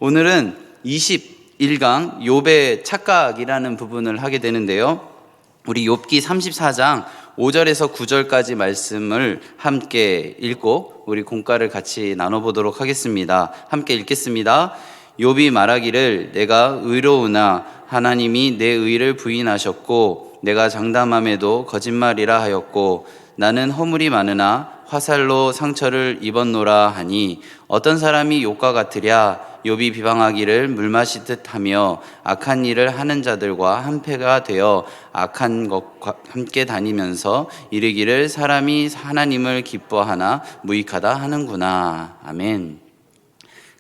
오늘은 21강 욥의 착각이라는 부분을 하게 되는데요. 우리 욥기 34장 5절에서 9절까지 말씀을 함께 읽고 우리 공과를 같이 나눠보도록 하겠습니다. 함께 읽겠습니다. 욥이 말하기를 내가 의로우나 하나님이 내 의를 부인하셨고 내가 장담함에도 거짓말이라 하였고 나는 허물이 많으나 화살로 상처를 입었노라 하니 어떤 사람이 욥과 같으랴. 욥이 비방하기를 물 마시듯 하며 악한 일을 하는 자들과 한패가 되어 악한 것과 함께 다니면서 이르기를 사람이 하나님을 기뻐하나 무익하다 하는구나. 아멘.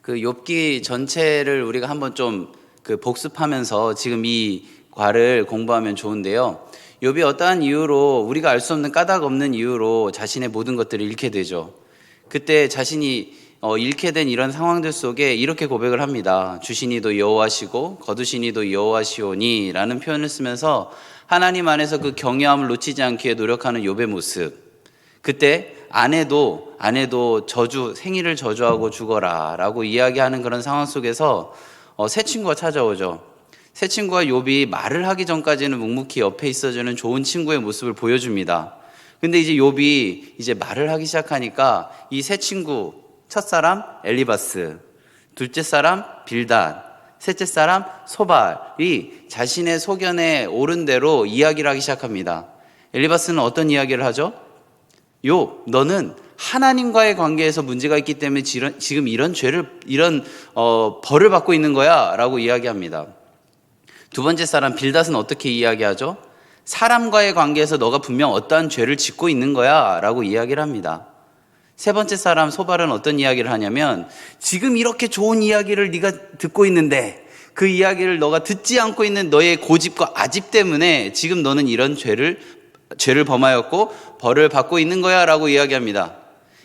그 욥기 전체를 우리가 한번 좀 복습하면서 지금 이 과를 공부하면 좋은데요. 욥이 어떠한 이유로 우리가 알 수 없는 까닭 없는 이유로 자신의 모든 것들을 잃게 되죠. 그때 자신이 잃게 된 이런 상황들 속에 이렇게 고백을 합니다. 주시니도 여호와시고 거두시니도 여호와시오니 라는 표현을 쓰면서 하나님 안에서 그 경외함을 놓치지 않기에 노력하는 욥의 모습. 그때 아내도 생일을 저주하고 죽어라 라고 이야기하는 그런 상황 속에서 새 친구가 찾아오죠. 새 친구가 욥이 말을 하기 전까지는 묵묵히 옆에 있어주는 좋은 친구의 모습을 보여줍니다. 근데 이제 욥이 이제 말을 하기 시작하니까 이 새 친구, 첫사람 엘리바스, 둘째 사람 빌단, 셋째 사람 소발이 자신의 소견에 옳은 대로 이야기를 하기 시작합니다. 엘리바스는 어떤 이야기를 하죠? 욥, 너는 하나님과의 관계에서 문제가 있기 때문에 지금 이런 벌을 받고 있는 거야 라고 이야기합니다. 두 번째 사람 빌닷은 어떻게 이야기하죠? 사람과의 관계에서 너가 분명 어떠한 죄를 짓고 있는 거야 라고 이야기를 합니다. 세 번째 사람 소발은 어떤 이야기를 하냐면 지금 이렇게 좋은 이야기를 네가 듣고 있는데 그 이야기를 너가 듣지 않고 있는 너의 고집과 아집 때문에 지금 너는 이런 죄를 범하였고 벌을 받고 있는 거야 라고 이야기합니다.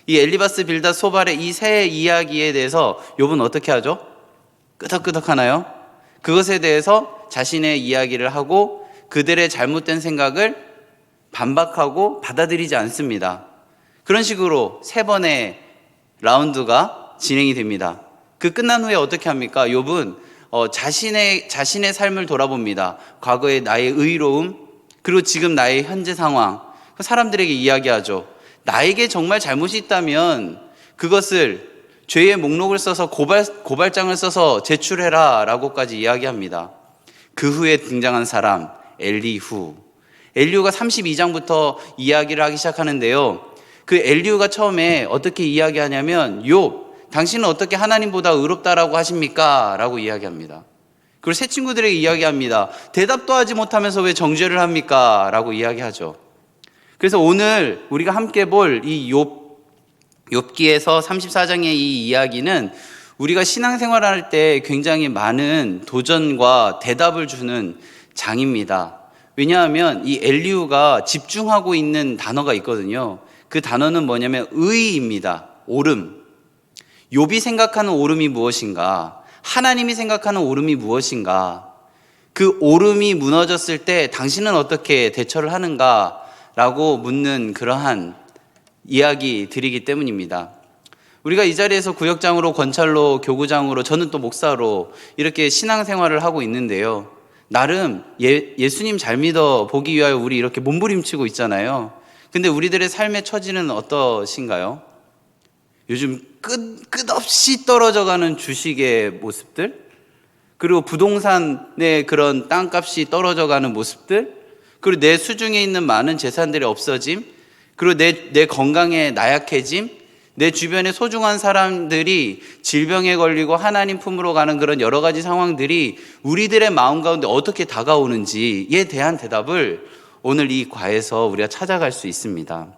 이 엘리바스 빌닷 소발의 이 세 이야기에 대해서 욥은 어떻게 하죠? 끄덕끄덕 하나요? 그것에 대해서 자신의 이야기를 하고 그들의 잘못된 생각을 반박하고 받아들이지 않습니다. 그런 식으로 세 번의 라운드가 진행이 됩니다. 그 끝난 후에 어떻게 합니까? 욥은 자신의 삶을 돌아봅니다. 과거의 나의 의로움, 그리고 지금 나의 현재 상황, 사람들에게 이야기하죠. 나에게 정말 잘못이 있다면 그것을 죄의 목록을 써서 고발장을 써서 제출해라 라고까지 이야기합니다. 그 후에 등장한 사람 엘리후가 32장부터 이야기를 하기 시작하는데요. 그 엘리후가 처음에 어떻게 이야기하냐면 욥, 당신은 어떻게 하나님보다 의롭다라고 하십니까? 라고 이야기합니다. 그리고 새 친구들에게 이야기합니다. 대답도 하지 못하면서 왜 정죄를 합니까? 라고 이야기하죠. 그래서 오늘 우리가 함께 볼 이 욥기에서 34장의 이 이야기는 우리가 신앙생활할 때 굉장히 많은 도전과 대답을 주는 장입니다. 왜냐하면 이 엘리후가 집중하고 있는 단어가 있거든요. 그 단어는 뭐냐면 의입니다. 옳음. 욥이 생각하는 옳음이 무엇인가? 하나님이 생각하는 옳음이 무엇인가? 그 옳음이 무너졌을 때 당신은 어떻게 대처를 하는가? 라고 묻는 그러한 이야기들이기 때문입니다. 우리가 이 자리에서 구역장으로, 권찰로, 교구장으로, 저는 또 목사로 이렇게 신앙생활을 하고 있는데요. 나름 예수님 잘 믿어 보기 위하여 우리 이렇게 몸부림치고 있잖아요. 근데 우리들의 삶의 처지는 어떠신가요? 요즘 끝없이 떨어져가는 주식의 모습들, 그리고 부동산의 그런 땅값이 떨어져가는 모습들, 그리고 내 수중에 있는 많은 재산들이 없어짐, 그리고 내 건강의 나약해짐, 내 주변에 소중한 사람들이 질병에 걸리고 하나님 품으로 가는 그런 여러 가지 상황들이 우리들의 마음 가운데 어떻게 다가오는지에 대한 대답을 오늘 이 과에서 우리가 찾아갈 수 있습니다.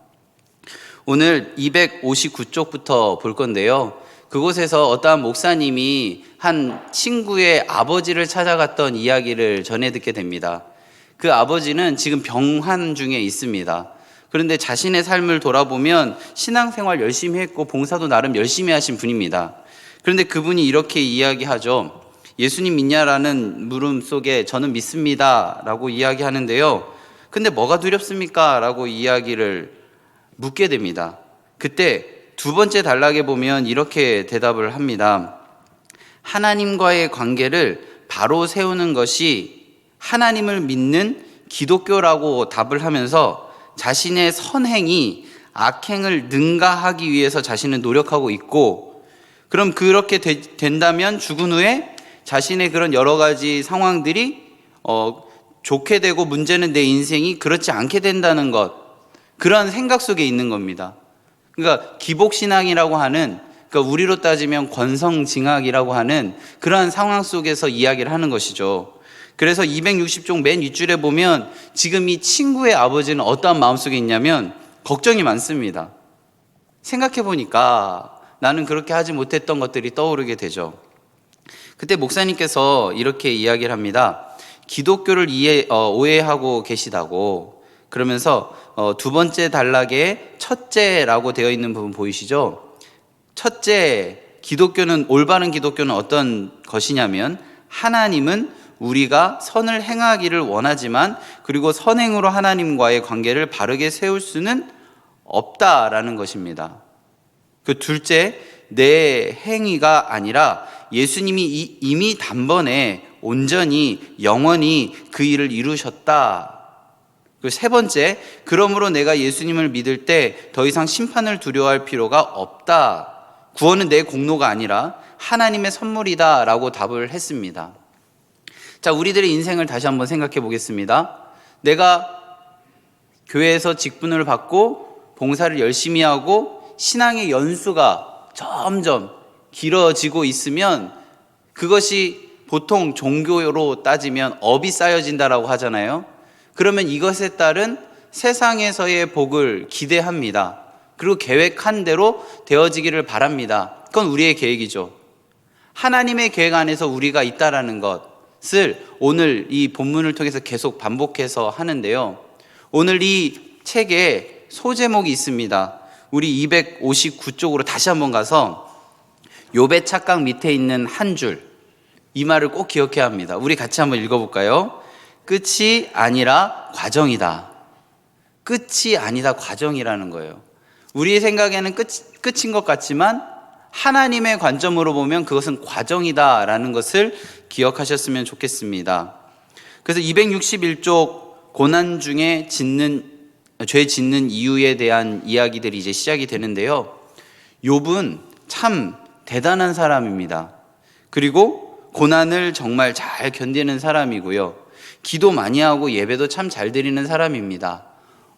오늘 259쪽부터 볼 건데요. 그곳에서 어떠한 목사님이 한 친구의 아버지를 찾아갔던 이야기를 전해 듣게 됩니다. 그 아버지는 지금 병환 중에 있습니다. 그런데 자신의 삶을 돌아보면 신앙생활 열심히 했고 봉사도 나름 열심히 하신 분입니다. 그런데 그분이 이렇게 이야기하죠. 예수님 믿냐라는 물음 속에 저는 믿습니다 라고 이야기하는데요. 근데 뭐가 두렵습니까? 라고 이야기를 묻게 됩니다. 그때 두 번째 단락에 보면 이렇게 대답을 합니다. 하나님과의 관계를 바로 세우는 것이 하나님을 믿는 기독교라고 답을 하면서 자신의 선행이 악행을 능가하기 위해서 자신은 노력하고 있고, 그럼 그렇게 된다면 죽은 후에 자신의 그런 여러 가지 상황들이 좋게 되고, 문제는 내 인생이 그렇지 않게 된다는 것, 그런 생각 속에 있는 겁니다. 그러니까 기복신앙이라고 하는, 그러니까 우리로 따지면 권성징악이라고 하는 그러한 상황 속에서 이야기를 하는 것이죠. 그래서 260쪽 맨 윗줄에 보면 지금 이 친구의 아버지는 어떠한 마음속에 있냐면 걱정이 많습니다. 생각해 보니까 나는 그렇게 하지 못했던 것들이 떠오르게 되죠. 그때 목사님께서 이렇게 이야기를 합니다. 기독교를 오해하고 계시다고. 그러면서 두 번째 단락에 첫째라고 되어 있는 부분 보이시죠? 첫째, 올바른 기독교는 어떤 것이냐면, 하나님은 우리가 선을 행하기를 원하지만, 그리고 선행으로 하나님과의 관계를 바르게 세울 수는 없다라는 것입니다. 그 둘째, 내 행위가 아니라 예수님이 이미 단번에 온전히 영원히 그 일을 이루셨다. 그 세 번째, 그러므로 내가 예수님을 믿을 때 더 이상 심판을 두려워할 필요가 없다. 구원은 내 공로가 아니라 하나님의 선물이다 라고 답을 했습니다. 자, 우리들의 인생을 다시 한번 생각해 보겠습니다. 내가 교회에서 직분을 받고 봉사를 열심히 하고 신앙의 연수가 점점 길어지고 있으면, 그것이 보통 종교로 따지면 업이 쌓여진다라고 하잖아요. 그러면 이것에 따른 세상에서의 복을 기대합니다. 그리고 계획한 대로 되어지기를 바랍니다. 그건 우리의 계획이죠. 하나님의 계획 안에서 우리가 있다라는 것을 오늘 이 본문을 통해서 계속 반복해서 하는데요. 오늘 이 책에 소제목이 있습니다. 우리 259쪽으로 다시 한번 가서 욥의 착각 밑에 있는 한 줄, 이 말을 꼭 기억해야 합니다. 우리 같이 한번 읽어볼까요? 끝이 아니라 과정이다. 끝이 아니다, 과정이라는 거예요. 우리의 생각에는 끝인 것 같지만 하나님의 관점으로 보면 그것은 과정이다라는 것을 기억하셨으면 좋겠습니다. 그래서 261쪽 고난 중에 죄 짓는 이유에 대한 이야기들이 이제 시작이 되는데요. 욥은 참 대단한 사람입니다. 그리고 고난을 정말 잘 견디는 사람이고요. 기도 많이 하고 예배도 참 잘 드리는 사람입니다.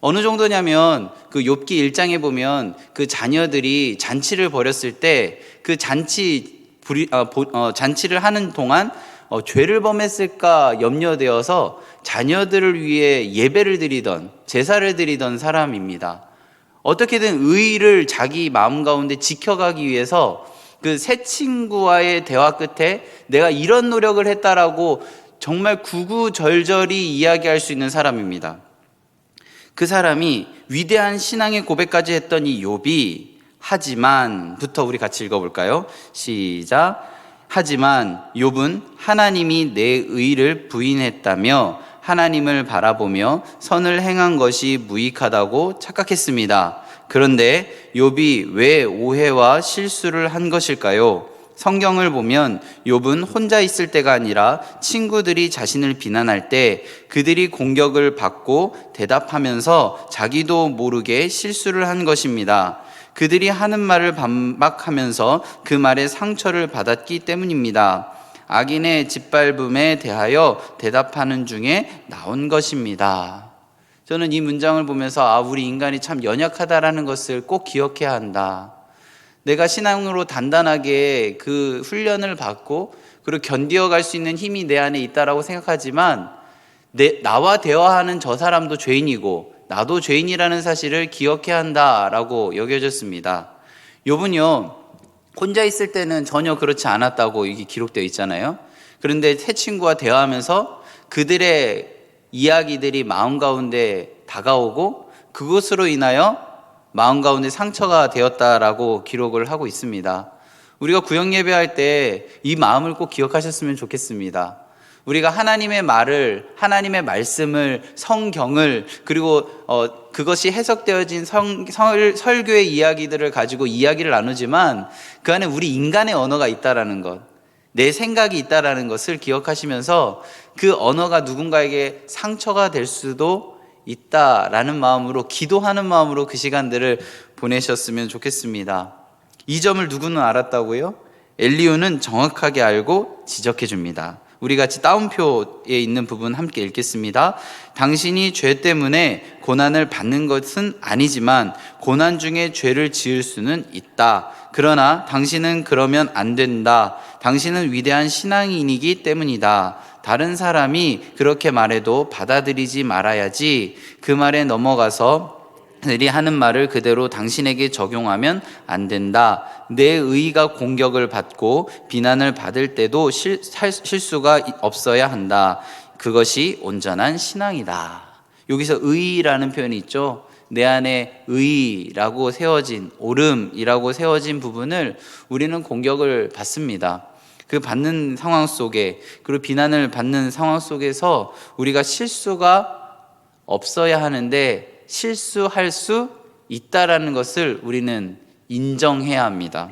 어느 정도냐면 그 욥기 1장에 보면 그 자녀들이 잔치를 벌였을 때 그 잔치를 하는 동안 죄를 범했을까 염려되어서 자녀들을 위해 예배를 드리던, 제사를 드리던 사람입니다. 어떻게든 의의를 자기 마음 가운데 지켜가기 위해서 그 새 친구와의 대화 끝에 내가 이런 노력을 했다라고 정말 구구절절히 이야기할 수 있는 사람입니다. 그 사람이 위대한 신앙의 고백까지 했던 이 욥이 하지만부터 우리 같이 읽어볼까요? 시작. 하지만 욥은 하나님이 내 의를 부인했다며 하나님을 바라보며 선을 행한 것이 무익하다고 착각했습니다. 그런데 욥이 왜 오해와 실수를 한 것일까요? 성경을 보면 욥은 혼자 있을 때가 아니라 친구들이 자신을 비난할 때 그들이 공격을 받고 대답하면서 자기도 모르게 실수를 한 것입니다. 그들이 하는 말을 반박하면서 그 말에 상처를 받았기 때문입니다. 악인의 짓밟음에 대하여 대답하는 중에 나온 것입니다. 저는 이 문장을 보면서 우리 인간이 참 연약하다라는 것을 꼭 기억해야 한다. 내가 신앙으로 단단하게 그 훈련을 받고 그리고 견디어갈 수 있는 힘이 내 안에 있다라고 생각하지만 나와 대화하는 저 사람도 죄인이고 나도 죄인이라는 사실을 기억해야 한다라고 여겨졌습니다. 욥은요, 혼자 있을 때는 전혀 그렇지 않았다고 이게 기록되어 있잖아요. 그런데 새 친구와 대화하면서 그들의 이야기들이 마음 가운데 다가오고 그것으로 인하여 마음 가운데 상처가 되었다라고 기록을 하고 있습니다. 우리가 구역 예배할 때 이 마음을 꼭 기억하셨으면 좋겠습니다. 우리가 하나님의 말을, 하나님의 말씀을, 성경을, 그리고 그것이 해석되어진 설교의 이야기들을 가지고 이야기를 나누지만 그 안에 우리 인간의 언어가 있다라는 것, 내 생각이 있다라는 것을 기억하시면서 그 언어가 누군가에게 상처가 될 수도 있다라는 마음으로, 기도하는 마음으로 그 시간들을 보내셨으면 좋겠습니다. 이 점을 누구는 알았다고요? 엘리후는 정확하게 알고 지적해 줍니다. 우리 같이 따옴표에 있는 부분 함께 읽겠습니다. 당신이 죄 때문에 고난을 받는 것은 아니지만 고난 중에 죄를 지을 수는 있다. 그러나 당신은 그러면 안 된다. 당신은 위대한 신앙인이기 때문이다. 다른 사람이 그렇게 말해도 받아들이지 말아야지. 그 말에 넘어가서 들이 하는 말을 그대로 당신에게 적용하면 안 된다. 내 의의가 공격을 받고 비난을 받을 때도 실수가 없어야 한다. 그것이 온전한 신앙이다. 여기서 의의라는 표현이 있죠. 내 안에 의의라고 세워진, 옳음이라고 세워진 부분을 우리는 공격을 받습니다. 그 받는 상황 속에, 그리고 비난을 받는 상황 속에서 우리가 실수가 없어야 하는데 실수할 수 있다라는 것을 우리는 인정해야 합니다.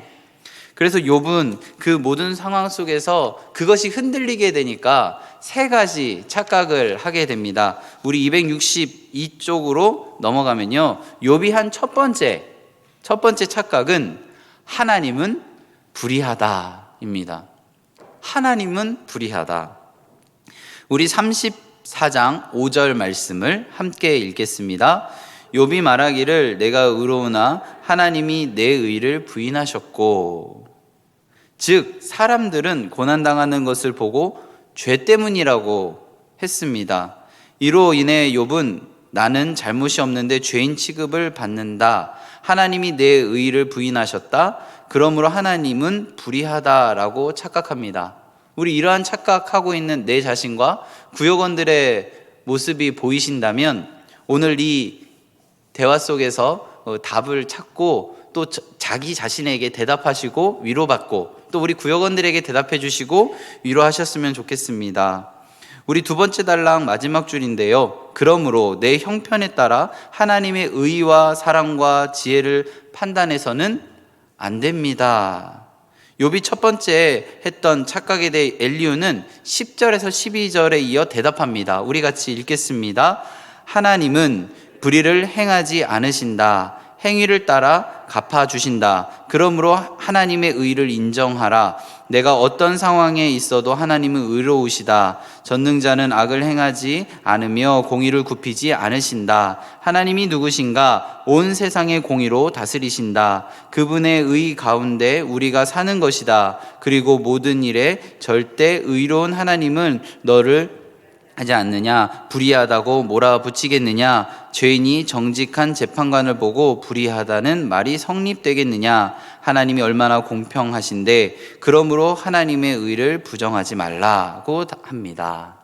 그래서 욥은 그 모든 상황 속에서 그것이 흔들리게 되니까 세 가지 착각을 하게 됩니다. 우리 262쪽으로 넘어가면요, 욥이 한 첫 번째 착각은 하나님은 불의하다입니다. 하나님은 불의하다. 우리 34장 5절 말씀을 함께 읽겠습니다. 욥이 말하기를 내가 의로우나 하나님이 내 의를 부인하셨고, 즉 사람들은 고난당하는 것을 보고 죄 때문이라고 했습니다. 이로 인해 욥은 나는 잘못이 없는데 죄인 취급을 받는다. 하나님이 내 의를 부인하셨다. 그러므로 하나님은 불의하다라고 착각합니다. 우리 이러한 착각하고 있는 내 자신과 구역원들의 모습이 보이신다면 오늘 이 대화 속에서 답을 찾고 또 자기 자신에게 대답하시고 위로받고 또 우리 구역원들에게 대답해 주시고 위로하셨으면 좋겠습니다. 우리 두 번째 단락 마지막 줄인데요. 그러므로 내 형편에 따라 하나님의 의와 사랑과 지혜를 판단해서는 안 됩니다. 욥이 첫 번째 했던 착각에 대해 엘리후는 10절에서 12절에 이어 대답합니다. 우리 같이 읽겠습니다. 하나님은 불의를 행하지 않으신다. 행위를 따라 갚아주신다. 그러므로 하나님의 의를 인정하라. 내가 어떤 상황에 있어도 하나님은 의로우시다. 전능자는 악을 행하지 않으며 공의를 굽히지 않으신다. 하나님이 누구신가? 온 세상의 공의로 다스리신다. 그분의 의 가운데 우리가 사는 것이다. 그리고 모든 일에 절대 의로운 하나님은 너를 하지 않느냐? 불의하다고 몰아붙이겠느냐? 죄인이 정직한 재판관을 보고 불의하다는 말이 성립되겠느냐? 하나님이 얼마나 공평하신데 그러므로 하나님의 의를 부정하지 말라고 합니다.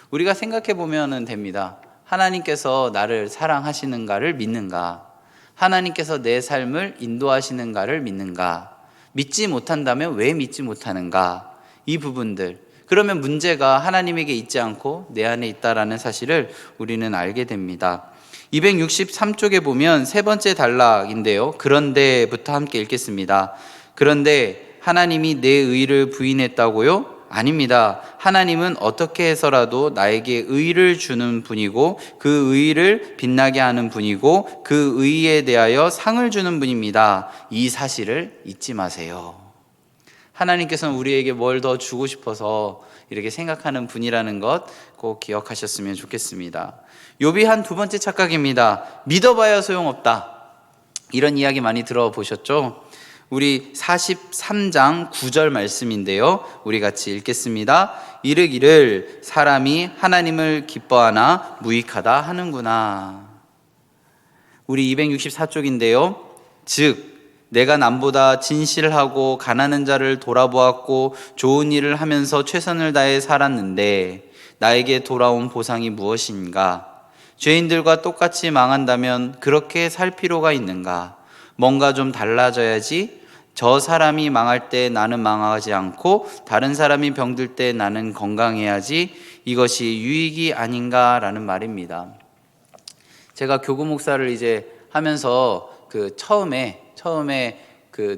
우리가 생각해 보면 됩니다. 하나님께서 나를 사랑하시는가를 믿는가? 하나님께서 내 삶을 인도하시는가를 믿는가? 믿지 못한다면 왜 믿지 못하는가? 이 부분들. 그러면 문제가 하나님에게 있지 않고 내 안에 있다라는 사실을 우리는 알게 됩니다. 263쪽에 보면 세 번째 단락인데요. 그런데부터 함께 읽겠습니다. 그런데 하나님이 내 의를 부인했다고요? 아닙니다. 하나님은 어떻게 해서라도 나에게 의를 주는 분이고 그 의를 빛나게 하는 분이고 그 의에 대하여 상을 주는 분입니다. 이 사실을 잊지 마세요. 하나님께서는 우리에게 뭘 더 주고 싶어서 이렇게 생각하는 분이라는 것 꼭 기억하셨으면 좋겠습니다. 욥이 한 두 번째 착각입니다. 믿어봐야 소용없다. 이런 이야기 많이 들어보셨죠? 우리 43장 9절 말씀인데요. 우리 같이 읽겠습니다. 이르기를 사람이 하나님을 기뻐하나 무익하다 하는구나. 우리 264쪽인데요. 즉 내가 남보다 진실하고 가난한 자를 돌아보았고 좋은 일을 하면서 최선을 다해 살았는데 나에게 돌아온 보상이 무엇인가? 죄인들과 똑같이 망한다면 그렇게 살 필요가 있는가? 뭔가 좀 달라져야지. 저 사람이 망할 때 나는 망하지 않고 다른 사람이 병들 때 나는 건강해야지. 이것이 유익이 아닌가라는 말입니다. 제가 교구 목사를 이제 하면서 처음에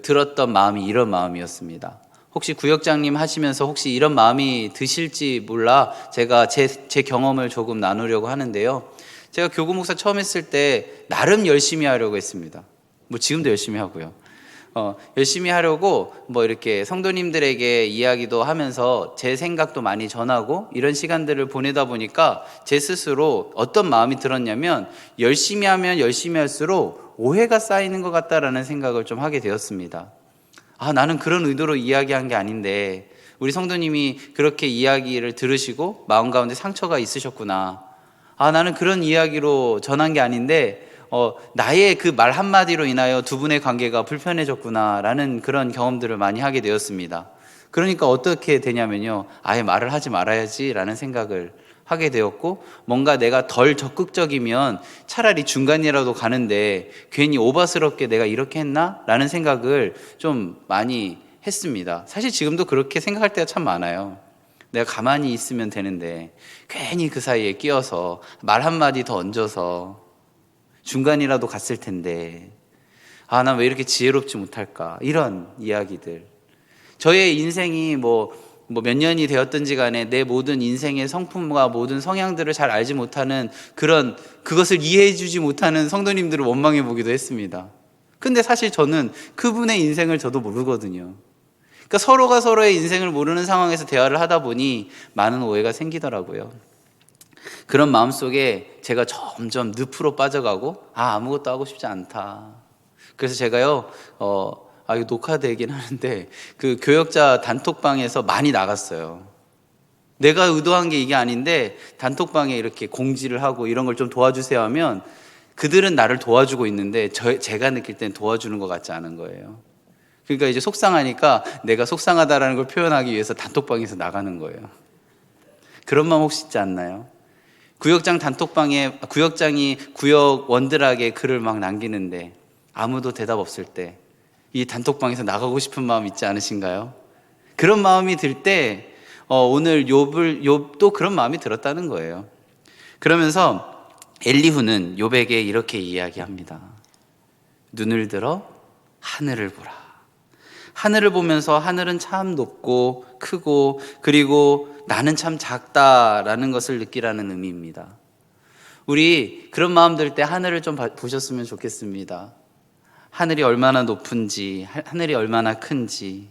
들었던 마음이 이런 마음이었습니다. 혹시 구역장님 하시면서 혹시 이런 마음이 드실지 몰라 제가 제 경험을 조금 나누려고 하는데요. 제가 교구 목사 처음 했을 때 나름 열심히 하려고 했습니다. 뭐 지금도 열심히 하고요. 열심히 하려고 뭐 이렇게 성도님들에게 이야기도 하면서 제 생각도 많이 전하고 이런 시간들을 보내다 보니까 제 스스로 어떤 마음이 들었냐면 열심히 하면 열심히 할수록 오해가 쌓이는 것 같다라는 생각을 좀 하게 되었습니다. 나는 그런 의도로 이야기한 게 아닌데 우리 성도님이 그렇게 이야기를 들으시고 마음 가운데 상처가 있으셨구나. 나는 그런 이야기로 전한 게 아닌데 나의 그 말 한마디로 인하여 두 분의 관계가 불편해졌구나라는 그런 경험들을 많이 하게 되었습니다. 그러니까 어떻게 되냐면요. 아예 말을 하지 말아야지라는 생각을 하게 되었고, 뭔가 내가 덜 적극적이면 차라리 중간이라도 가는데 괜히 오바스럽게 내가 이렇게 했나? 라는 생각을 좀 많이 했습니다. 사실 지금도 그렇게 생각할 때가 참 많아요. 내가 가만히 있으면 되는데 괜히 그 사이에 끼어서 말 한마디 더 얹어서 중간이라도 갔을 텐데 난 왜 이렇게 지혜롭지 못할까, 이런 이야기들. 저의 인생이 몇 년이 되었든지 간에 내 모든 인생의 성품과 모든 성향들을 잘 알지 못하는 그것을 이해해 주지 못하는 성도님들을 원망해 보기도 했습니다. 근데 사실 저는 그분의 인생을 저도 모르거든요. 그러니까 서로가 서로의 인생을 모르는 상황에서 대화를 하다 보니 많은 오해가 생기더라고요. 그런 마음속에 제가 점점 늪으로 빠져가고 아무것도 하고 싶지 않다. 그래서 제가요 이거 녹화되긴 하는데 그 교역자 단톡방에서 많이 나갔어요. 내가 의도한 게 이게 아닌데 단톡방에 이렇게 공지를 하고 이런 걸 좀 도와주세요 하면 그들은 나를 도와주고 있는데 제가 느낄 땐 도와주는 것 같지 않은 거예요. 그러니까 이제 속상하니까 내가 속상하다라는 걸 표현하기 위해서 단톡방에서 나가는 거예요. 그런 마음 혹시 있지 않나요? 구역장 단톡방에 구역장이 구역원들에게 글을 막 남기는데 아무도 대답 없을 때 이 단톡방에서 나가고 싶은 마음 있지 않으신가요? 그런 마음이 들 때 오늘 욥도 그런 마음이 들었다는 거예요. 그러면서 엘리후는 욥에게 이렇게 이야기합니다. 눈을 들어 하늘을 보라. 하늘을 보면서 하늘은 참 높고 크고 그리고 나는 참 작다라는 것을 느끼라는 의미입니다. 우리 그런 마음 들 때 하늘을 좀 보셨으면 좋겠습니다. 하늘이 얼마나 높은지, 하늘이 얼마나 큰지.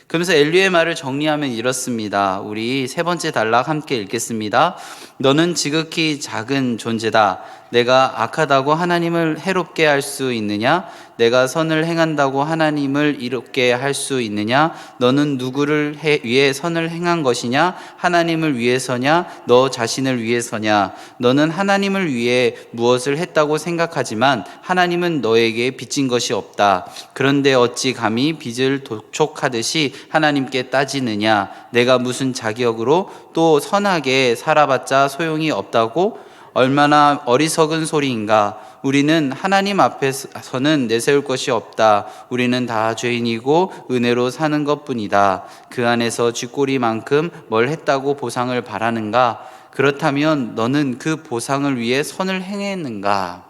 그러면서 엘리의 말을 정리하면 이렇습니다. 우리 세 번째 단락 함께 읽겠습니다. 너는 지극히 작은 존재다. 내가 악하다고 하나님을 해롭게 할 수 있느냐? 내가 선을 행한다고 하나님을 이롭게 할 수 있느냐? 너는 누구를 위해 선을 행한 것이냐? 하나님을 위해서냐? 너 자신을 위해서냐? 너는 하나님을 위해 무엇을 했다고 생각하지만 하나님은 너에게 빚진 것이 없다. 그런데 어찌 감히 빚을 도촉하듯이 하나님께 따지느냐? 내가 무슨 자격으로 또 선하게 살아봤자 소용이 없다고? 얼마나 어리석은 소리인가. 우리는 하나님 앞에서는 내세울 것이 없다. 우리는 다 죄인이고 은혜로 사는 것뿐이다. 그 안에서 쥐꼬리만큼 뭘 했다고 보상을 바라는가? 그렇다면 너는 그 보상을 위해 선을 행했는가?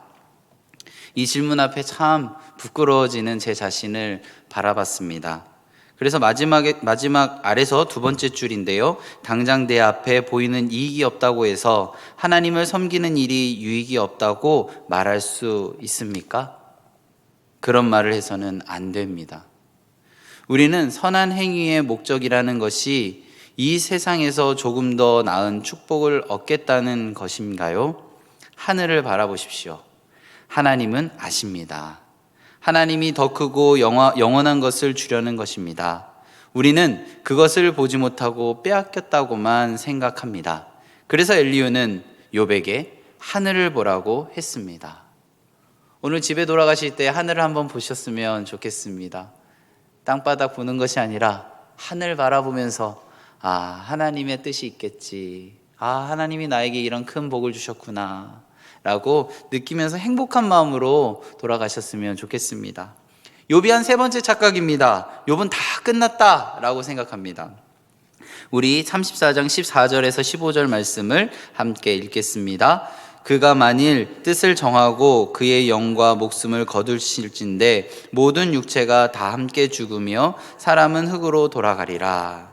이 질문 앞에 참 부끄러워지는 제 자신을 바라봤습니다. 그래서 마지막 아래서 두 번째 줄인데요. 당장 내 앞에 보이는 이익이 없다고 해서 하나님을 섬기는 일이 유익이 없다고 말할 수 있습니까? 그런 말을 해서는 안 됩니다. 우리는 선한 행위의 목적이라는 것이 이 세상에서 조금 더 나은 축복을 얻겠다는 것인가요? 하늘을 바라보십시오. 하나님은 아십니다. 하나님이 더 크고 영원한 것을 주려는 것입니다. 우리는 그것을 보지 못하고 빼앗겼다고만 생각합니다. 그래서 엘리후는 욥에게 하늘을 보라고 했습니다. 오늘 집에 돌아가실 때 하늘을 한번 보셨으면 좋겠습니다. 땅바닥 보는 것이 아니라 하늘 바라보면서 하나님의 뜻이 있겠지. 하나님이 나에게 이런 큰 복을 주셨구나 라고 느끼면서 행복한 마음으로 돌아가셨으면 좋겠습니다. 욥이 한 세 번째 착각입니다. 욥은 다 끝났다 라고 생각합니다. 우리 34장 14절에서 15절 말씀을 함께 읽겠습니다. 그가 만일 뜻을 정하고 그의 영과 목숨을 거두실진데 모든 육체가 다 함께 죽으며 사람은 흙으로 돌아가리라.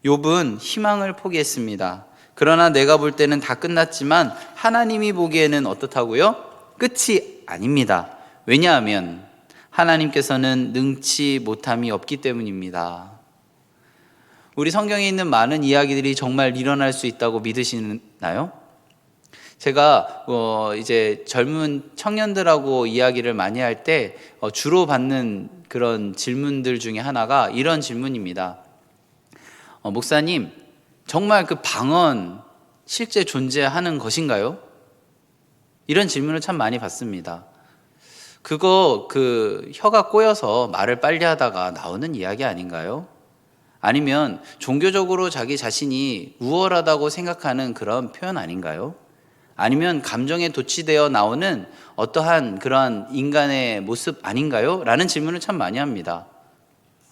욥은 희망을 포기했습니다. 그러나 내가 볼 때는 다 끝났지만 하나님이 보기에는 어떻다고요? 끝이 아닙니다. 왜냐하면 하나님께서는 능치 못함이 없기 때문입니다. 우리 성경에 있는 많은 이야기들이 정말 일어날 수 있다고 믿으시나요? 제가 이제 젊은 청년들하고 이야기를 많이 할 때 주로 받는 그런 질문들 중에 하나가 이런 질문입니다. 목사님, 정말 그 방언 실제 존재하는 것인가요? 이런 질문을 참 많이 받습니다. 그거 혀가 꼬여서 말을 빨리 하다가 나오는 이야기 아닌가요? 아니면 종교적으로 자기 자신이 우월하다고 생각하는 그런 표현 아닌가요? 아니면 감정에 도취되어 나오는 어떠한 그러한 인간의 모습 아닌가요? 라는 질문을 참 많이 합니다.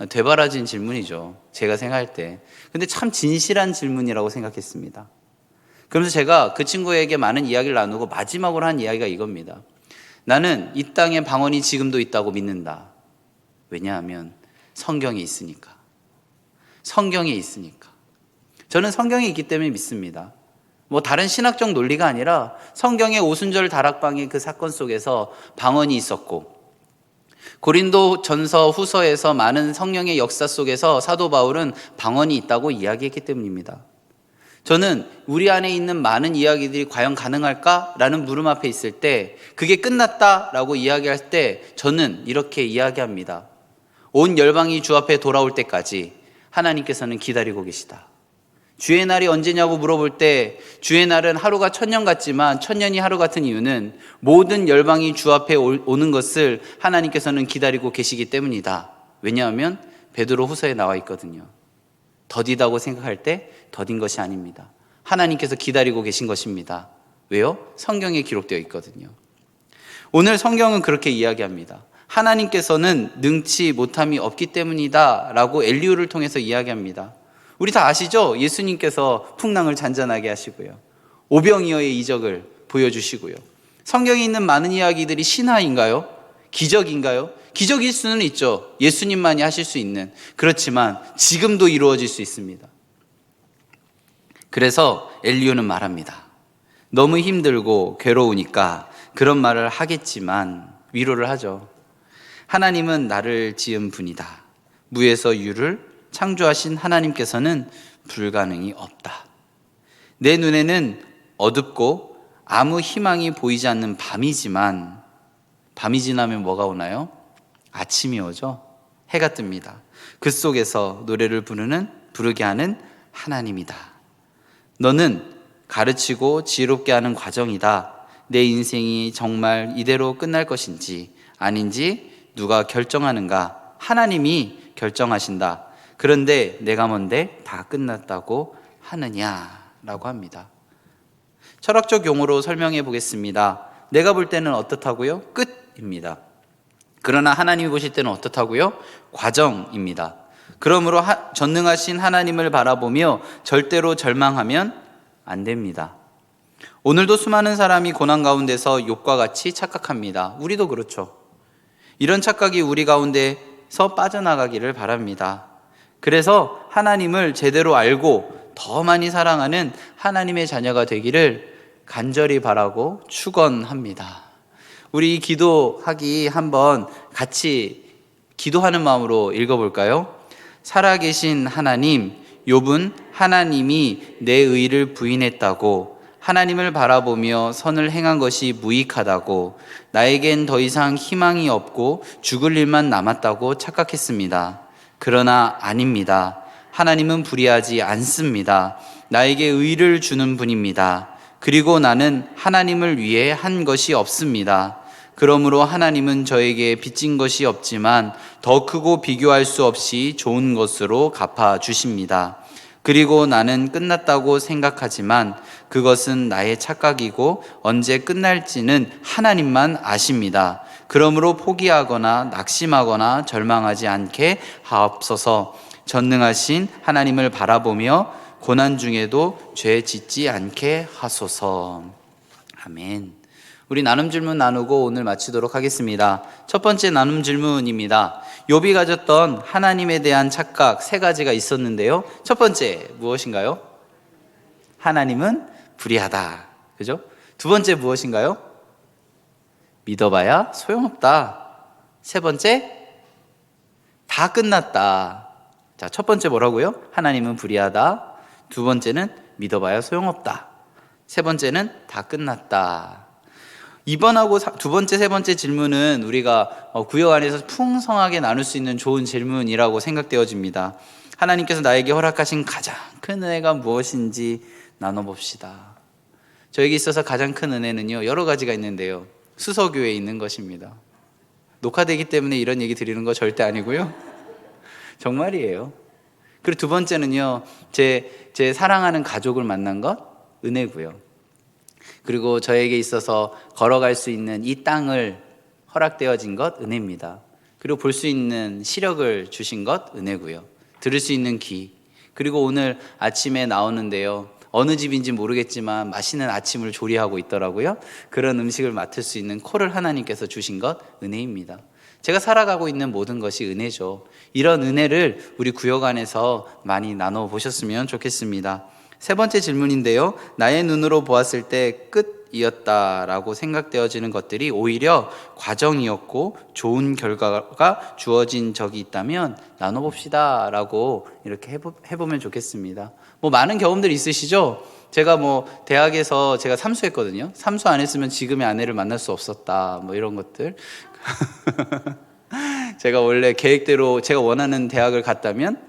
되바라진 질문이죠. 제가 생각할 때. 근데 참 진실한 질문이라고 생각했습니다. 그러면서 제가 그 친구에게 많은 이야기를 나누고 마지막으로 한 이야기가 이겁니다. 나는 이 땅에 방언이 지금도 있다고 믿는다. 왜냐하면 성경에 있으니까. 성경에 있으니까. 저는 성경에 있기 때문에 믿습니다. 다른 신학적 논리가 아니라 성경의 오순절 다락방의 그 사건 속에서 방언이 있었고, 고린도 전서 후서에서 많은 성령의 역사 속에서 사도 바울은 방언이 있다고 이야기했기 때문입니다. 저는 우리 안에 있는 많은 이야기들이 과연 가능할까라는 물음 앞에 있을 때, 그게 끝났다라고 이야기할 때 저는 이렇게 이야기합니다. 온 열방이 주 앞에 돌아올 때까지 하나님께서는 기다리고 계시다. 주의 날이 언제냐고 물어볼 때 주의 날은 하루가 1000년 같지만 1000년이 하루 같은 이유는 모든 열방이 주 앞에 오는 것을 하나님께서는 기다리고 계시기 때문이다. 왜냐하면 베드로 후서에 나와 있거든요. 더디다고 생각할 때 더딘 것이 아닙니다. 하나님께서 기다리고 계신 것입니다. 왜요? 성경에 기록되어 있거든요. 오늘 성경은 그렇게 이야기합니다. 하나님께서는 능치 못함이 없기 때문이다 라고 엘리후를 통해서 이야기합니다. 우리 다 아시죠? 예수님께서 풍랑을 잔잔하게 하시고요, 오병이어의 이적을 보여주시고요. 성경에 있는 많은 이야기들이 신화인가요? 기적인가요? 기적일 수는 있죠. 예수님만이 하실 수 있는. 그렇지만 지금도 이루어질 수 있습니다. 그래서 엘리후는 말합니다. 너무 힘들고 괴로우니까 그런 말을 하겠지만 위로를 하죠. 하나님은 나를 지은 분이다. 무에서 유를 창조하신 하나님께서는 불가능이 없다. 내 눈에는 어둡고 아무 희망이 보이지 않는 밤이지만 밤이 지나면 뭐가 오나요? 아침이 오죠. 해가 뜹니다. 그 속에서 노래를 부르게 하는 하나님이다. 너는 가르치고 지혜롭게 하는 과정이다. 내 인생이 정말 이대로 끝날 것인지 아닌지 누가 결정하는가? 하나님이 결정하신다. 그런데 내가 뭔데 다 끝났다고 하느냐라고 합니다. 철학적 용어로 설명해 보겠습니다. 내가 볼 때는 어떻다고요? 끝입니다. 그러나 하나님이 보실 때는 어떻다고요? 과정입니다. 그러므로 전능하신 하나님을 바라보며 절대로 절망하면 안 됩니다. 오늘도 수많은 사람이 고난 가운데서 욥과 같이 착각합니다. 우리도 그렇죠. 이런 착각이 우리 가운데서 빠져나가기를 바랍니다. 그래서 하나님을 제대로 알고 더 많이 사랑하는 하나님의 자녀가 되기를 간절히 바라고 축원합니다. 우리 기도하기 한번 같이 기도하는 마음으로 읽어볼까요? 살아계신 하나님, 욥은 하나님이 내 의를 부인했다고, 하나님을 바라보며 선을 행한 것이 무익하다고, 나에겐 더 이상 희망이 없고 죽을 일만 남았다고 착각했습니다. 그러나 아닙니다. 하나님은 불의하지 않습니다. 나에게 의를 주는 분입니다. 그리고 나는 하나님을 위해 한 것이 없습니다. 그러므로 하나님은 저에게 빚진 것이 없지만 더 크고 비교할 수 없이 좋은 것으로 갚아주십니다. 그리고 나는 끝났다고 생각하지만 그것은 나의 착각이고 언제 끝날지는 하나님만 아십니다. 그러므로 포기하거나 낙심하거나 절망하지 않게 하옵소서. 전능하신 하나님을 바라보며 고난 중에도 죄 짓지 않게 하소서. 아멘. 우리 나눔 질문 나누고 오늘 마치도록 하겠습니다. 첫 번째 나눔 질문입니다. 욥이 가졌던 하나님에 대한 착각 세 가지가 있었는데요. 첫 번째 무엇인가요? 하나님은 불의하다. 그죠? 두 번째 무엇인가요? 믿어봐야 소용없다. 세 번째, 다 끝났다. 자, 첫 번째 뭐라고요? 하나님은 불의하다. 두 번째는 믿어봐야 소용없다. 세 번째는 다 끝났다. 이번하고 두 번째, 세 번째 질문은 우리가 구역 안에서 풍성하게 나눌 수 있는 좋은 질문이라고 생각되어집니다. 하나님께서 나에게 허락하신 가장 큰 은혜가 무엇인지 나눠봅시다. 저에게 있어서 가장 큰 은혜는요, 여러 가지가 있는데요, 수서교회에 있는 것입니다. 녹화되기 때문에 이런 얘기 드리는 거 절대 아니고요, 정말이에요. 그리고 두 번째는요, 제 사랑하는 가족을 만난 것, 은혜고요. 그리고 저에게 있어서 걸어갈 수 있는 이 땅을 허락되어진 것, 은혜입니다. 그리고 볼 수 있는 시력을 주신 것, 은혜고요. 들을 수 있는 귀, 그리고 오늘 아침에 나오는데요, 어느 집인지 모르겠지만 맛있는 아침을 조리하고 있더라고요. 그런 음식을 맡을 수 있는 코를 하나님께서 주신 것, 은혜입니다. 제가 살아가고 있는 모든 것이 은혜죠. 이런 은혜를 우리 구역 안에서 많이 나눠보셨으면 좋겠습니다. 세 번째 질문인데요, 나의 눈으로 보았을 때 끝이었다라고 생각되어지는 것들이 오히려 과정이었고 좋은 결과가 주어진 적이 있다면 나눠봅시다 라고 이렇게 해보면 좋겠습니다. 많은 경험들이 있으시죠? 제가 대학에서 제가 삼수했거든요. 삼수 안 했으면 지금의 아내를 만날 수 없었다, 이런 것들. 제가 원래 계획대로 제가 원하는 대학을 갔다면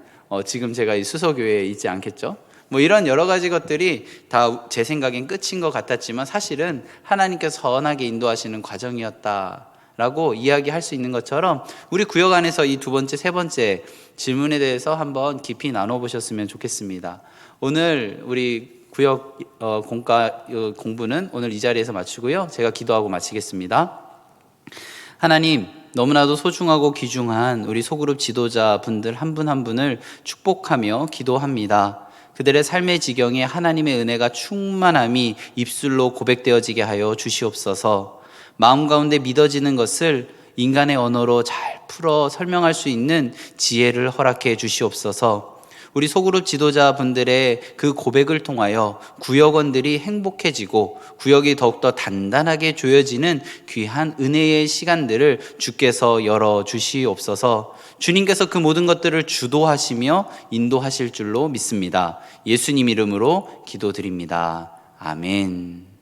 지금 제가 이 수서교회에 있지 않겠죠? 이런 여러 가지 것들이 다 제 생각엔 끝인 것 같았지만 사실은 하나님께서 선하게 인도하시는 과정이었다라고 이야기할 수 있는 것처럼 우리 구역 안에서 이 두 번째, 세 번째 질문에 대해서 한번 깊이 나눠보셨으면 좋겠습니다. 오늘 우리 구역 공과 공부는 오늘 이 자리에서 마치고요, 제가 기도하고 마치겠습니다. 하나님, 너무나도 소중하고 귀중한 우리 소그룹 지도자분들 한 분 한 분을 축복하며 기도합니다. 그들의 삶의 지경에 하나님의 은혜가 충만함이 입술로 고백되어지게 하여 주시옵소서. 마음 가운데 믿어지는 것을 인간의 언어로 잘 풀어 설명할 수 있는 지혜를 허락해 주시옵소서. 우리 소그룹 지도자분들의 그 고백을 통하여 구역원들이 행복해지고 구역이 더욱더 단단하게 조여지는 귀한 은혜의 시간들을 주께서 열어주시옵소서. 주님께서 그 모든 것들을 주도하시며 인도하실 줄로 믿습니다. 예수님 이름으로 기도드립니다. 아멘.